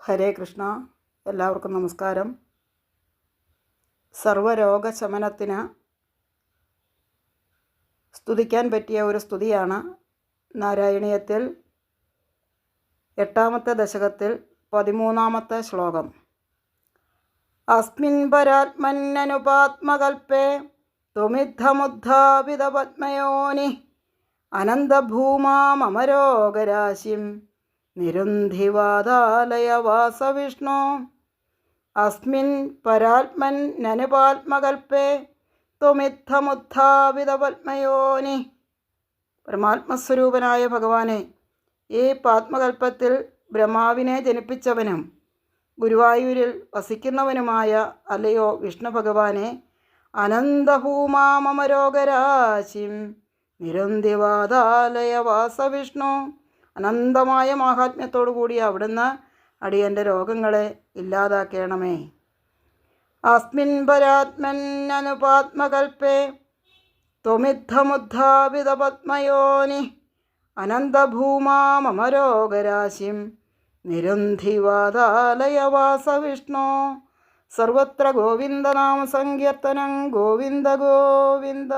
ഹരേ കൃഷ്ണ. എല്ലാവർക്കും നമസ്കാരം. സർവരോഗശമനത്തിന് സ്തുതിക്കാൻ പറ്റിയ ഒരു സ്തുതിയാണ് നാരായണീയത്തിൽ 8-ാമത്തെ ദശകത്തിൽ 13-ാമത്തെ ശ്ലോകം. അസ്മിൻ പരാത്മന്നനുപാത്മകൽപ്പേ ത്വമിദ്ധമുദ്ധാപിതപത്മയോനി അനന്തഭൂമാമരോഗരാശിം നിരുന്ധിവാതാലയ വാസവിഷ്ണു. അസ്മിൻ പരാത്മന്നനുപാത്മകൽപ്പേ ത്വമിദ്ധമുദ്ധാപിതപത്മയോനി. പരമാത്മസ്വരൂപനായ ഭഗവാനെ, ഈ പാത്മകൽപ്പത്തിൽ ബ്രഹ്മാവിനെ ജനിപ്പിച്ചവനും ഗുരുവായൂരിൽ വസിക്കുന്നവനുമായ അല്ലയോ വിഷ്ണു ഭഗവാനെ, അനന്തഭൂമാമരോഗരാശിം നിരുന്ധിവാതാലയ വാസവിഷ്ണു. അനന്തമായ മാഹാത്മ്യത്തോടു കൂടി അവിടുന്ന് അടിയൻ്റെ രോഗങ്ങളെ ഇല്ലാതാക്കണമേ. അസ്മിൻ പരാത്മന്നനുപാത്മകൽപ്പേ ത്വമിദ്ധമുദ്ധാപിതപത്മയോനി അനന്തഭൂമാമരോഗരാശിം നിരുന്ധിവാതാലയ വാസവിഷ്ണു. സർവത്ര ഗോവിന്ദനാമ സങ്കീർത്തനം. ഗോവിന്ദ ഗോവിന്ദ.